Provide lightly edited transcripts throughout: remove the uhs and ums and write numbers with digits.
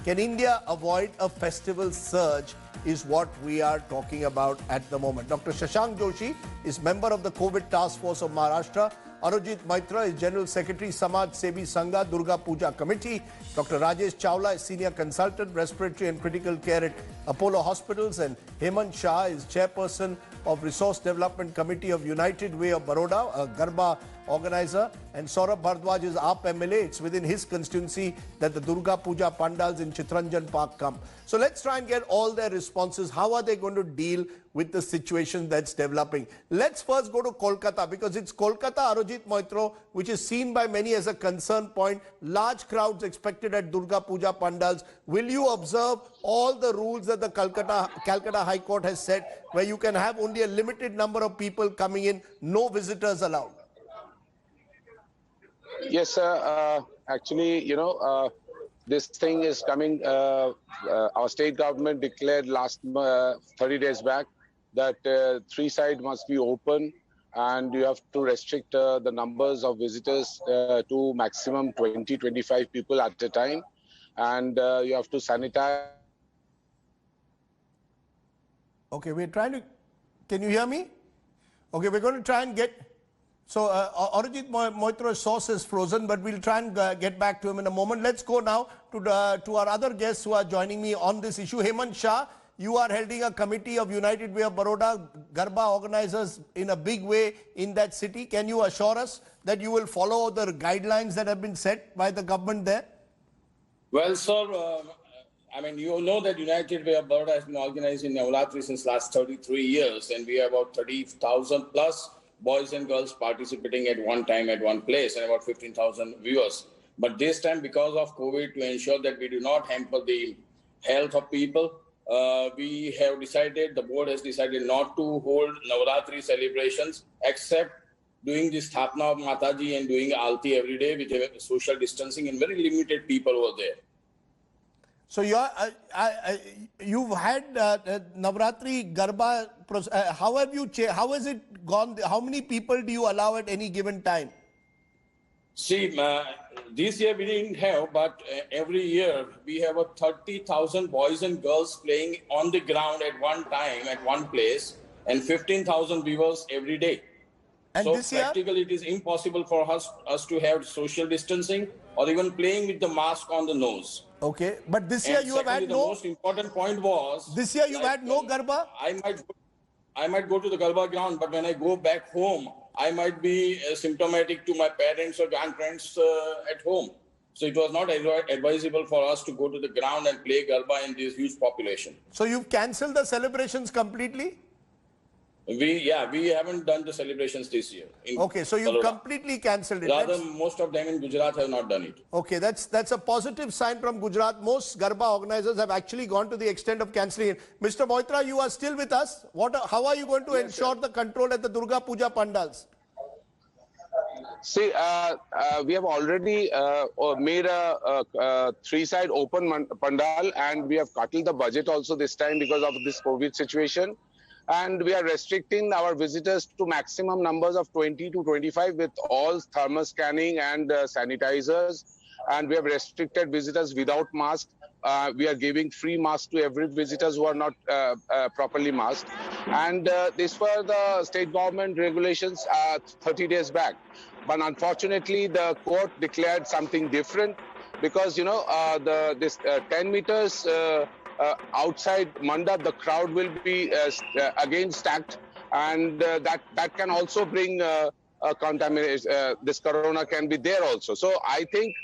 Can India avoid a festival surge is what we are talking about at the moment. Dr. Shashank Joshi is member of the COVID Task Force of Maharashtra. Arujit Maitra is General Secretary, Samaj Sevi Sangha, Durga Puja Committee. Dr. Rajesh Chawla is Senior Consultant, Respiratory and Critical Care at Apollo Hospitals. And Hemant Shah is Chairperson of Resource Development Committee of United Way of Baroda, a Garba organizer. And Saurabh Bhardwaj is AAP MLA. It's within his constituency that the Durga Puja pandals in Chitranjan Park come. So let's try and get all their responses. How are they going to deal with the situation that's developing? Let's first go to Kolkata, because it's Kolkata, Arujit Moitro, which is seen by many as a concern point. Large crowds expected at Durga Puja pandals. Will you observe all the rules that the Calcutta High Court has set, where you can have only a limited number of people coming in, no visitors allowed? Yes, sir. Actually, this thing is coming. Our state government declared last 30 days back that three sides must be open, and you have to restrict the numbers of visitors to maximum 20-25 people at a time, and you have to sanitize. Okay, we're trying to. Can you hear me? Okay, we're going to try and get. So, Arujit Moitro's source is frozen, but we'll try and get back to him in a moment. Let's go now to our other guests who are joining me on this issue. Hemant Shah, you are heading a committee of United Way of Baroda, Garba organizers in a big way in that city. Can you assure us that you will follow the guidelines that have been set by the government there? Well, sir, I mean, you know that United Way of Baroda has been organized in Navratri since last 33 years, and we have about 30,000 plus boys and girls participating at one time at one place, and about 15,000 viewers. But this time, because of COVID, to ensure that we do not hamper the health of people, we have decided, the board has decided not to hold Navratri celebrations, except doing the Sthapna of Mataji and doing Alti every day with a social distancing and very limited people over there. So you've had Navratri Garba. How has it gone? How many people do you allow at any given time? See, this year we didn't have, but every year we have 30,000 boys and girls playing on the ground at one time, at one place, and 15,000 viewers every day. And so this year? practically it is impossible for us to have social distancing or even playing with the mask on the nose. Okay, but this year you have had no. The most important point was. This year you've had no Garba? I might go to the Garba ground, but when I go back home, I might be symptomatic to my parents or grandparents at home. So it was not advisable for us to go to the ground and play Garba in this huge population. So you've cancelled the celebrations completely? We haven't done the celebrations this year. Okay, so you've completely cancelled it. Rather, most of them in Gujarat have not done it. Okay, that's a positive sign from Gujarat. Most Garba organizers have actually gone to the extent of cancelling it. Mr. Moitra, you are still with us. How are you going to ensure the control at the Durga Puja pandals? See, we have already made a three-side open pandal, and we have curtailed the budget also this time because of this COVID situation. And we are restricting our visitors to maximum numbers of 20 to 25 with all thermal scanning and sanitizers. And we have restricted visitors without mask. We are giving free masks to every visitors who are not properly masked. And these were the state government regulations 30 days back. But unfortunately, the court declared something different because, this 10 meters outside Mandap, the crowd will be again stacked, and that can also bring contamination. This corona can be there also. So I think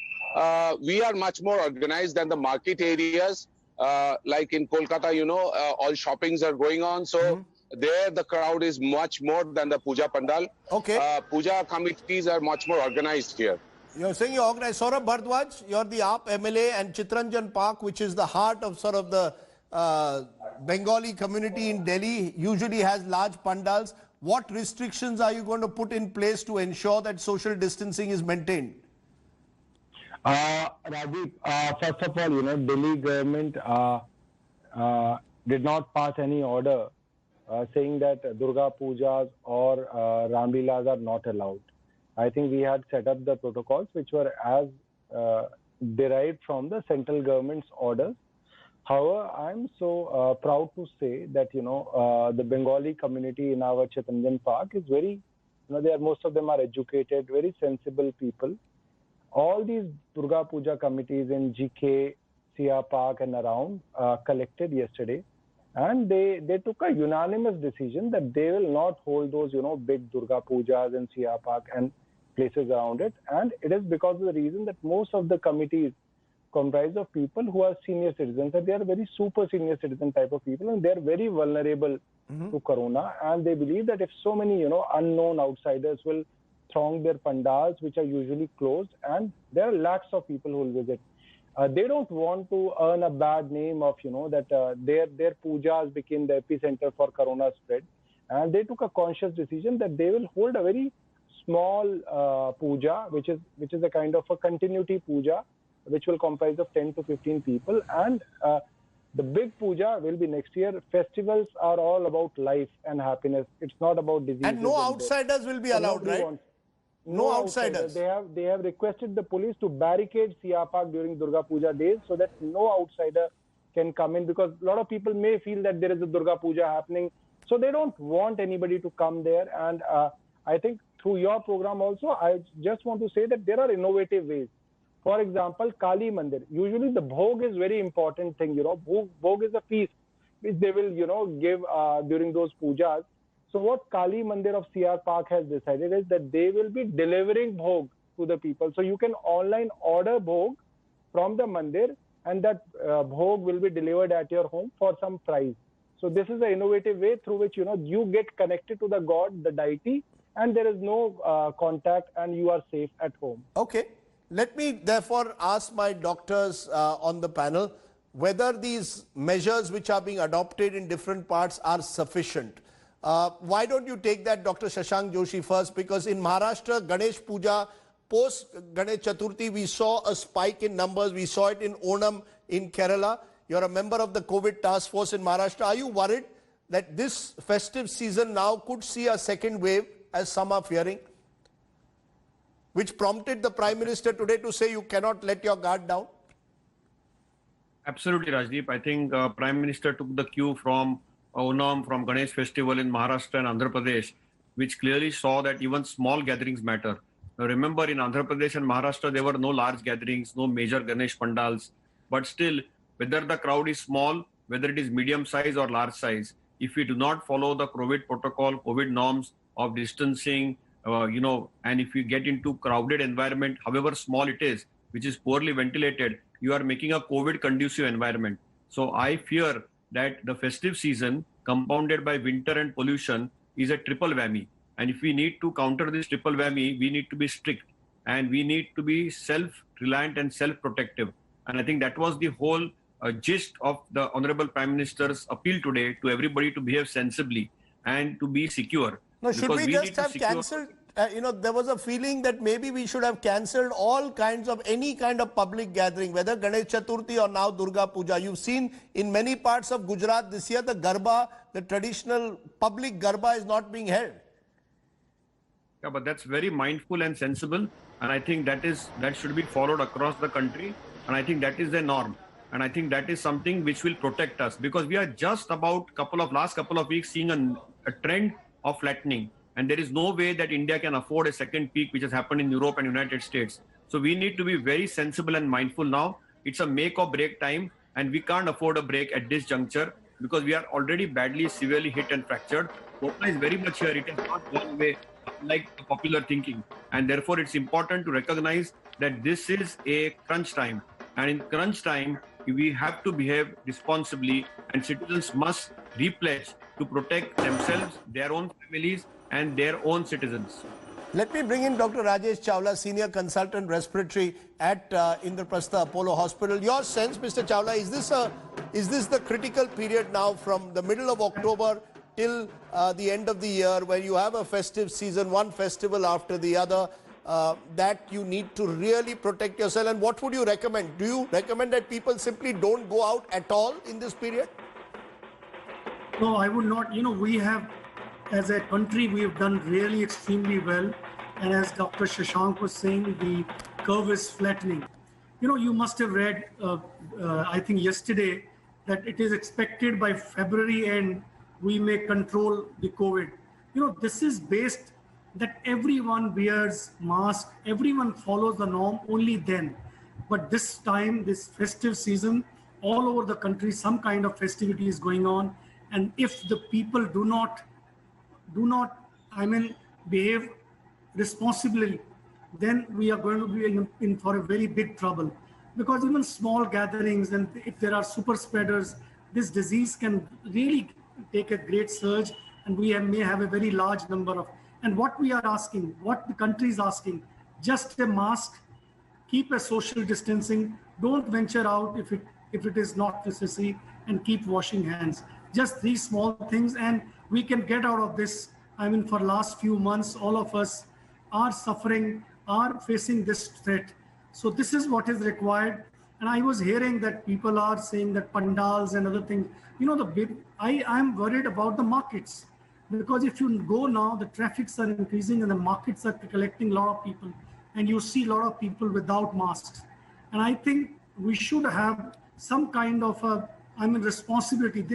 we are much more organized than the market areas. Like in Kolkata, all shoppings are going on. So there the crowd is much more than the Puja Pandal. Okay. Puja committees are much more organized here. You're saying you're organized. Saurabh Bhardwaj, you're the AAP MLA, and Chitranjan Park, which is the heart of sort of the Bengali community in Delhi, usually has large pandals. What restrictions are you going to put in place to ensure that social distancing is maintained? Rajiv, first of all, Delhi government did not pass any order saying that Durga Pujas or Ramlilas are not allowed. I think we had set up the protocols which were as derived from the central government's orders. However, I'm so proud to say that, the Bengali community in our Chittaranjan Park is very, most of them are educated, very sensible people. All these Durga Puja committees in GK, CR Park and around collected yesterday, and they took a unanimous decision that they will not hold those, big Durga Pujas in CR Park and places around it. And it is because of the reason that most of the committees comprised of people who are senior citizens, and they are very super senior citizen type of people, and they are very vulnerable to corona. And they believe that if so many, unknown outsiders will throng their pandals, which are usually closed, and there are lakhs of people who will visit. They don't want to earn a bad name of, that their pujas became the epicenter for corona spread. And they took a conscious decision that they will hold a very small puja, which is a kind of a continuity puja, which will comprise of 10 to 15 people. And the big puja will be next year. Festivals are all about life and happiness. It's not about disease. And no outsiders will be allowed, right? No outsiders. They have requested the police to barricade CR Park during Durga Puja days so that no outsider can come in, because a lot of people may feel that there is a Durga Puja happening. So they don't want anybody to come there. And I think through your program also, I just want to say that there are innovative ways. For example, Kali Mandir. Usually the bhog is very important thing, Bhog is a feast which they will, give during those pujas. So what Kali Mandir of CR Park has decided is that they will be delivering bhog to the people. So you can online order bhog from the mandir, and that bhog will be delivered at your home for some price. So this is an innovative way through which, you get connected to the god, the deity, and there is no contact, and you are safe at home. Okay. Let me therefore ask my doctors on the panel whether these measures which are being adopted in different parts are sufficient. Why don't you take that, Dr. Shashank Joshi, first? Because in Maharashtra, Ganesh Puja, post Ganesh Chaturthi, we saw a spike in numbers. We saw it in Onam in Kerala. You're a member of the COVID task force in Maharashtra. Are you worried that this festive season now could see a second wave, as some are fearing, which prompted the Prime Minister today to say you cannot let your guard down? Absolutely, Rajdeep. I think Prime Minister took the cue from Onam, from Ganesh festival in Maharashtra and Andhra Pradesh, which clearly saw that even small gatherings matter. Now, remember, in Andhra Pradesh and Maharashtra, there were no large gatherings, no major Ganesh pandals. But still, whether the crowd is small, whether it is medium size or large size, if we do not follow the COVID protocol, COVID norms of distancing, and if you get into crowded environment, however small it is, which is poorly ventilated, you are making a COVID conducive environment. So I fear that the festive season, compounded by winter and pollution, is a triple whammy. And if we need to counter this triple whammy, we need to be strict, and we need to be self-reliant and self-protective. And I think that was the whole gist of the Honorable Prime Minister's appeal today to everybody to behave sensibly and to be secure. No, should we just have cancelled? There was a feeling that maybe we should have cancelled all kinds of any kind of public gathering, whether Ganesh Chaturthi or now Durga Puja. You've seen in many parts of Gujarat this year, the Garba, the traditional public Garba, is not being held. Yeah, but that's very mindful and sensible. And I think that should be followed across the country. And I think that is the norm. And I think that is something which will protect us, because we are just about last couple of weeks seeing a trend of flattening. And there is no way that India can afford a second peak, which has happened in Europe and United States. So we need to be very sensible and mindful now. It's a make or break time, and we can't afford a break at this juncture because we are already badly, severely hit and fractured. Corona is very much here. It has not gone away like the popular thinking. And therefore, it's important to recognize that this is a crunch time. And in crunch time, we have to behave responsibly, and citizens must repledge to protect themselves, their own families, and their own citizens. Let me bring in Dr. Rajesh Chawla, Senior Consultant Respiratory at Indraprastha Apollo Hospital. Your sense, Mr. Chawla, is this the critical period now from the middle of October till the end of the year, where you have a festive season, one festival after the other, that you need to really protect yourself? And what would you recommend? Do you recommend that people simply don't go out at all in this period? No, I would not. We have, as a country, we have done really extremely well. And as Dr. Shashank was saying, the curve is flattening. You must have read, I think yesterday, that it is expected by February end, we may control the COVID. This is based that everyone wears mask, everyone follows the norm only then. But this time, this festive season, all over the country, some kind of festivity is going on. And if the people do not, behave responsibly, then we are going to be in for a very big trouble. Because even small gatherings, and if there are super spreaders, this disease can really take a great surge, and we may have a very large number of. And what we are asking, what the country is asking, just a mask, keep a social distancing, don't venture out if it is not necessary, and keep washing hands. Just these small things, and we can get out of this. For last few months, all of us are suffering, are facing this threat. So this is what is required. And I was hearing that people are saying that pandals and other things, I am worried about the markets, because if you go now, the traffics are increasing and the markets are collecting a lot of people, and you see a lot of people without masks. And I think we should have some kind of responsibility.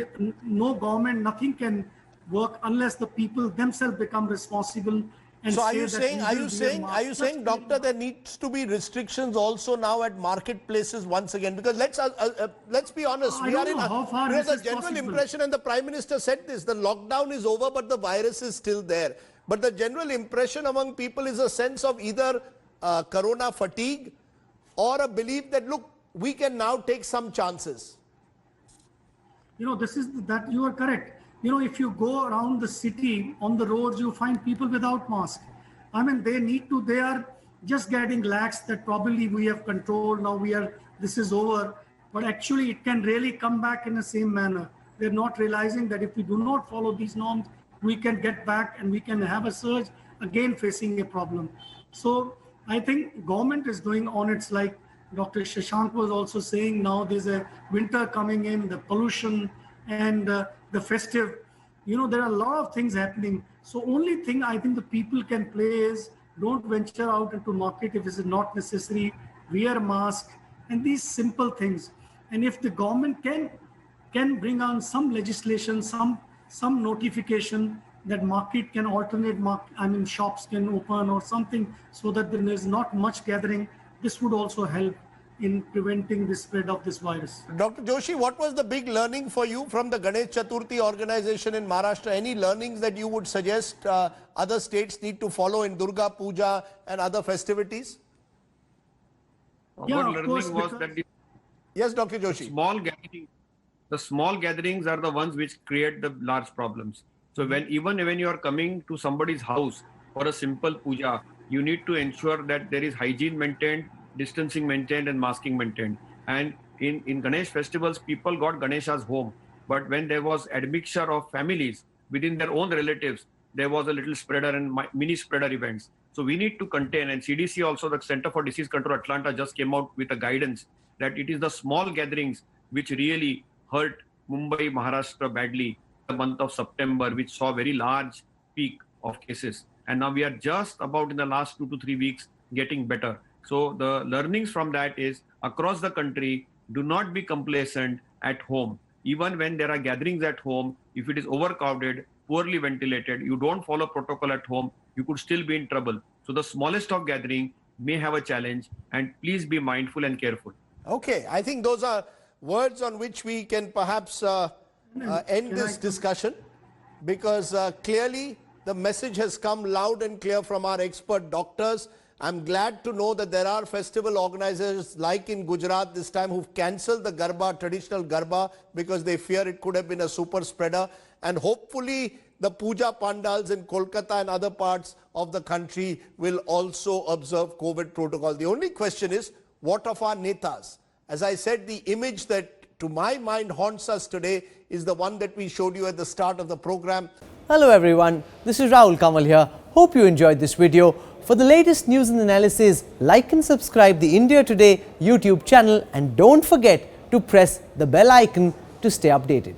No government, nothing can work unless the people themselves become responsible. So are you saying, doctor, there needs to be restrictions also now at marketplaces once again? Because let's be honest, we are in the general impression, and the Prime Minister said this, the lockdown is over, but the virus is still there. But the general impression among people is a sense of either corona fatigue or a belief that, look, we can now take some chances. You are correct. If you go around the city, on the roads, you find people without mask. They are just getting lax that probably we have control, now this is over. But actually it can really come back in the same manner. They're not realizing that if we do not follow these norms, we can get back and we can have a surge again facing a problem. So I think government is doing on its, like Dr. Shashank was also saying, now there's a winter coming in, the pollution and the festive, there are a lot of things happening. So only thing I think the people can play is don't venture out into market if it is not necessary, wear mask and these simple things. And if the government can bring on some legislation, some notification that market can alternate, shops can open or something so that there is not much gathering, this would also help in preventing the spread of this virus. Dr. Joshi, what was the big learning for you from the Ganesh Chaturthi organization in Maharashtra? Any learnings that you would suggest other states need to follow in Durga Puja and other festivities? Yeah, Our learning course, was that yes, Dr. Joshi. The small gatherings are the ones which create the large problems. So even when you are coming to somebody's house for a simple puja, you need to ensure that there is hygiene maintained, distancing maintained and masking maintained. And in Ganesh festivals, people got Ganeshas home. But when there was admixture of families within their own relatives, there was a little spreader and mini spreader events. So we need to contain, and CDC also, the Center for Disease Control Atlanta just came out with a guidance that it is the small gatherings which really hurt Mumbai, Maharashtra badly in the month of September, which saw a very large peak of cases. And now we are just about in the last 2 to 3 weeks getting better. So the learnings from that is across the country, do not be complacent at home. Even when there are gatherings at home, if it is overcrowded, poorly ventilated, you don't follow protocol at home, you could still be in trouble. So the smallest of gathering may have a challenge, and please be mindful and careful. Okay, I think those are words on which we can perhaps end this discussion, because clearly the message has come loud and clear from our expert doctors. I'm glad to know that there are festival organizers like in Gujarat this time who've cancelled the Garba, traditional Garba, because they fear it could have been a super spreader. And hopefully the puja pandals in Kolkata and other parts of the country will also observe COVID protocol. The only question is, what of our netas? As I said, the image that to my mind haunts us today is the one that we showed you at the start of the program. Hello everyone, this is Rahul Kamal here. Hope you enjoyed this video. For the latest news and analysis, like and subscribe the India Today YouTube channel, and don't forget to press the bell icon to stay updated.